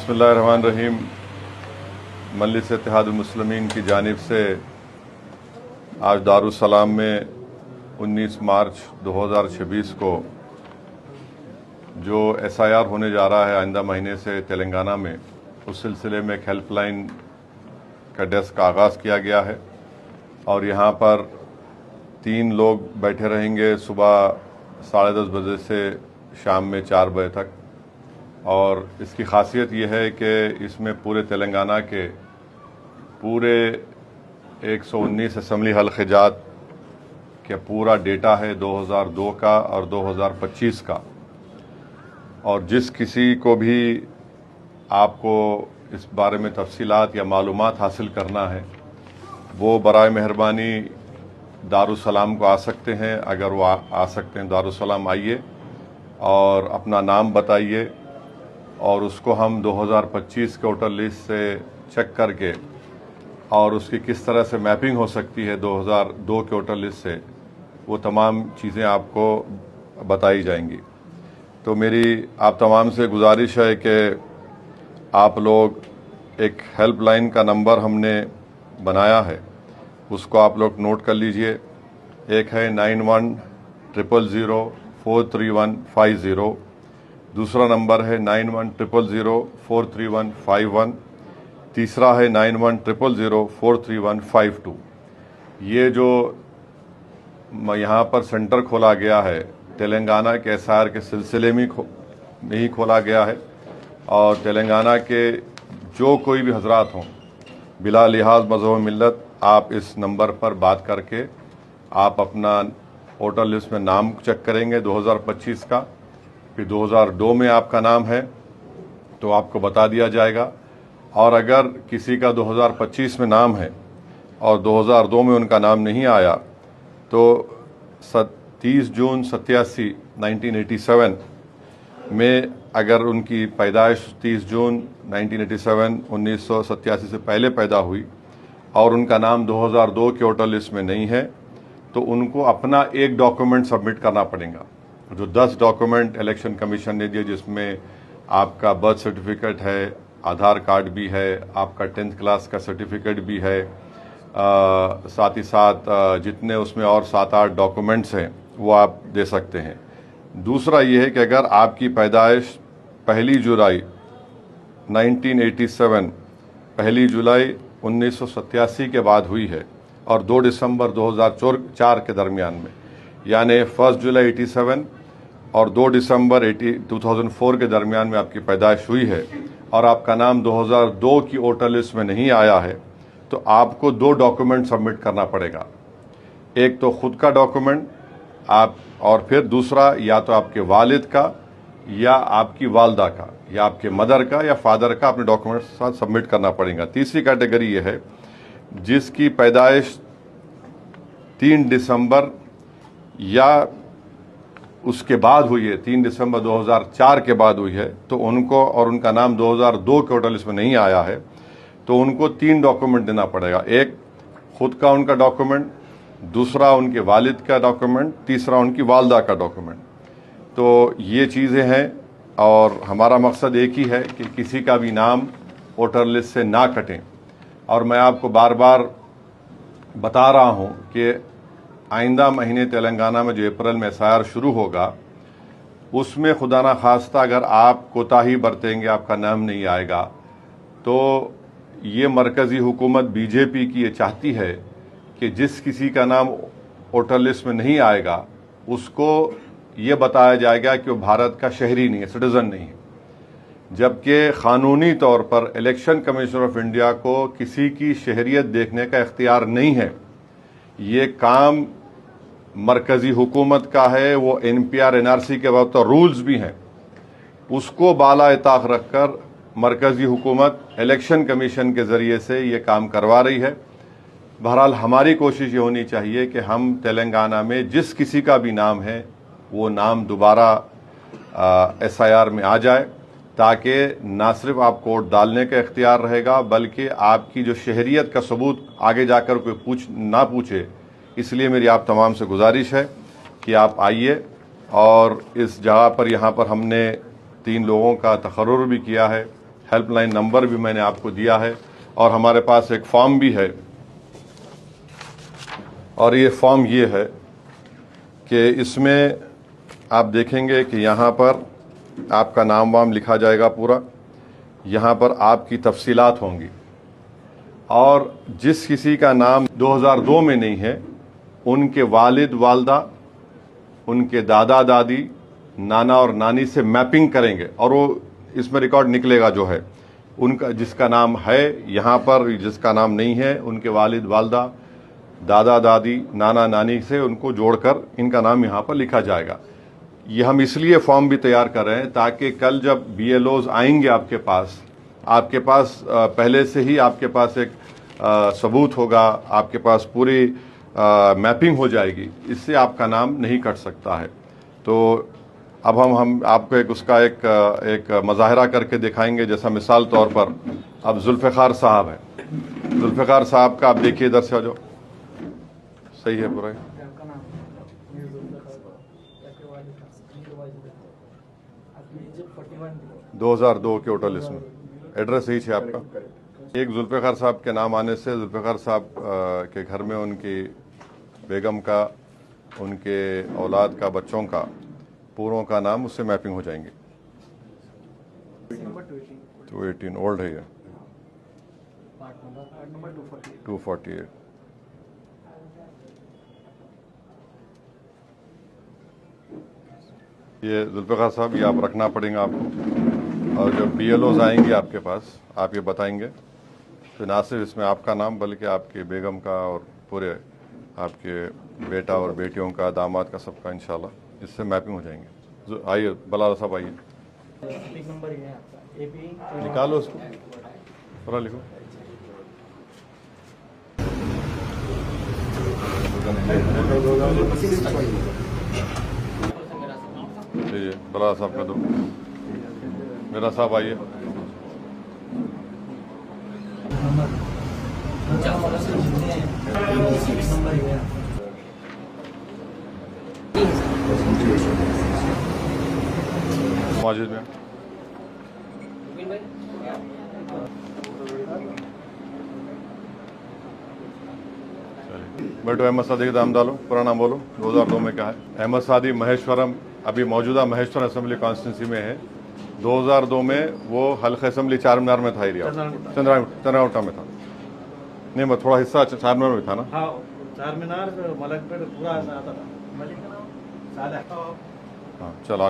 बिस्मिल्लाहिर्रहमानिर्रहीम। मजलिस इत्तेहादुल मुस्लिमीन की जानिब से आज दारुस्सलाम में 19 मार्च 2026 को जो SIR होने जा रहा है आइंदा महीने से तेलंगाना में, उस सिलसिले में एक हेल्पलाइन का डेस्क का आगाज़ किया गया है और यहाँ पर 3 लोग बैठे रहेंगे सुबह 10:30 बजे से शाम में 4 बजे तक। और इसकी खासियत यह है कि इसमें पूरे तेलंगाना के पूरे 119 असम्बली हल्क़ात के पूरा डेटा है 2002 का और 2025 का। और जिस किसी को भी आपको इस बारे में तफसीलात या मालूमात हासिल करना है वो बराए मेहरबानी दारुस्सलाम को आ सकते हैं। अगर वो आ सकते हैं दारुस्सलाम आइए और अपना नाम बताइए और उसको हम 2025 के वोटर लिस्ट से चेक करके और उसकी किस तरह से मैपिंग हो सकती है 2002 के वोटर लिस्ट से, वो तमाम चीज़ें आपको बताई जाएंगी। तो मेरी आप तमाम से गुजारिश है कि आप लोग एक हेल्पलाइन का नंबर हमने बनाया है, उसको आप लोग नोट कर लीजिए। एक है 9100043150, दूसरा नंबर है 9100043151, तीसरा है 9100043152। ये जो यहाँ पर सेंटर खोला गया है तेलंगाना के SIR के सिलसिले में ही खोला गया है और तेलंगाना के जो कोई भी हजरात हों बिला लिहाज मज़हब मिल्लत, आप इस नंबर पर बात करके आप अपना वोटर लिस्ट में नाम चेक करेंगे 2025 का। फिर 2002 में आपका नाम है तो आपको बता दिया जाएगा। और अगर किसी का 2025 में नाम है और 2002 में उनका नाम नहीं आया तो 30 जून 1987 में अगर उनकी पैदाइश 30 जून 1987 से पहले पैदा हुई और उनका नाम 2002 के वोटर लिस्ट में नहीं है तो उनको अपना एक डॉक्यूमेंट सबमिट करना पड़ेगा। जो 10 डॉक्यूमेंट इलेक्शन कमीशन ने दिए, जिसमें आपका बर्थ सर्टिफिकेट है, आधार कार्ड भी है, आपका 10th क्लास का सर्टिफिकेट भी है, साथ ही साथ जितने उसमें और 7-8 डॉक्यूमेंट्स हैं वो आप दे सकते हैं। दूसरा ये है कि अगर आपकी पैदाइश 1 जुलाई 1987, 1 जुलाई 1987 के बाद हुई है और 2 दिसंबर 2004 के दरमियान में, यानी 1 जुलाई 87 और 2 दिसंबर 2004 के दरमियान में आपकी पैदाइश हुई है और आपका नाम 2002 की वोटर लिस्ट में नहीं आया है तो आपको 2 डॉक्यूमेंट सबमिट करना पड़ेगा। एक तो खुद का डॉक्यूमेंट आप, और फिर दूसरा या तो आपके वालिद का या आपकी वालदा का या आपके मदर का या फादर का अपने डॉक्यूमेंट साथ सबमिट करना पड़ेगा। तीसरी कैटेगरी ये है जिसकी पैदाइश 3 दिसंबर या उसके बाद हुई है, 3 दिसंबर 2004 के बाद हुई है, तो उनको, और उनका नाम 2002 के वोटर लिस्ट में नहीं आया है तो उनको 3 डॉक्यूमेंट देना पड़ेगा। एक खुद का उनका डॉक्यूमेंट, दूसरा उनके वालिद का डॉक्यूमेंट, तीसरा उनकी वालदा का डॉक्यूमेंट। तो ये चीज़ें हैं और हमारा मकसद एक ही है कि किसी का भी नाम वोटर लिस्ट से ना कटें। और मैं आपको बार बार बता रहा हूँ कि आइंदा महीने तेलंगाना में जो अप्रैल में SIR शुरू होगा उसमें खुदा ना खास्ता अगर आप कोताही बरतेंगे, आपका नाम नहीं आएगा, तो ये मरकज़ी हुकूमत BJP की ये चाहती है कि जिस किसी का नाम वोटर लिस्ट में नहीं आएगा उसको ये बताया जाएगा कि वो भारत का शहरी नहीं है, सिटीज़न नहीं है, जबकि क़ानूनी तौर पर इलेक्शन कमीशन ऑफ इंडिया को किसी की शहरियत देखने का इख्तियार नहीं है। ये काम मरकज़ी हुकूमत का है, वो NPR NRC के वक्त रूल्स भी हैं, उसको बाला इताक़ रखकर मरकज़ी हुकूमत इलेक्शन कमीशन के ज़रिए से ये काम करवा रही है। बहरहाल हमारी कोशिश ये होनी चाहिए कि हम तेलंगाना में जिस किसी का भी नाम है वो नाम दोबारा SIR में आ जाए, ताकि ना सिर्फ आपको वोट डालने का इख्तियार रहेगा बल्कि आपकी जो शहरियत का सबूत आगे जाकर कोई ना पूछे। इसलिए मेरी आप तमाम से गुजारिश है कि आप आइए। और इस जगह पर यहाँ पर हमने 3 लोगों का तकर्रुर भी किया है, हेल्पलाइन नंबर भी मैंने आपको दिया है और हमारे पास एक फॉर्म भी है। और ये फॉर्म ये है कि इसमें आप देखेंगे कि यहाँ पर आपका नाम वाम लिखा जाएगा पूरा, यहाँ पर आपकी तफसीलात होंगी और जिस किसी का नाम 2002 में नहीं है उनके वालिद वालदा, उनके दादा दादी, नाना और नानी से मैपिंग करेंगे और वो इसमें रिकॉर्ड निकलेगा जो है उनका, जिसका नाम है यहाँ पर, जिसका नाम नहीं है उनके वालिद वालदा, दादा दादी, नाना नानी से उनको जोड़कर इनका नाम यहाँ पर लिखा जाएगा। ये हम इसलिए फॉर्म भी तैयार कर रहे हैं ताकि कल जब BLOs आएंगे आपके पास पहले से ही आपके पास एक सबूत होगा, आपके पास पूरी मैपिंग हो जाएगी, इससे आपका नाम नहीं कट सकता है। तो अब हम आपको उसका एक मज़ाहिरा करके दिखाएंगे। जैसा मिसाल तौर पर अब जुल्फ़िकार साहब है, जुल्फ़िकार साहब का आप देखिए, इधर से आ जाओ, सही है पूरा 2002 के होटल, इसमें एड्रेस यही है आपका। एक जुल्फ़िकार साहब के नाम आने से जुल्फ़िकार साहब के घर में उनकी बेगम का, उनके औलाद का, बच्चों का, पूरों का नाम उससे मैपिंग हो जाएंगे। 218 ओल्ड है ये, 248। ये जुल्फ़िकार साहब ये आप रखना पड़ेगा आपको, और जब BLOs आएंगे आपके पास आप ये बताएंगे तो ना सिर्फ इसमें आपका नाम बल्कि आपके बेगम का और पूरे आपके बेटा और बेटियों का, दामाद का, सबका इंशाल्लाह इससे मैपिंग हो जाएंगे। आइए बलाल साहब आइए, निकालो उसको, पूरा लिखो। लीजिए बलाल साहब का दो, मेरा साहब आइए। माजिद में बैठो। अहमद सादी का दाम डालो, पूरा नाम बोलो, 2002 में क्या है? अहमद सादी महेश्वरम, अभी मौजूदा महेश्वरम असेंबली कॉन्स्टिट्यूंसी में है। 2002 में वो हल्का असेंबली चार मीनार में था, एरिया चंद्रावटा में था, नहीं मैं थोड़ा हिस्सा चार मीनार में था ना। हाँ, चार मीनार, मलकपेट पूरा आता था। हाँ चल आ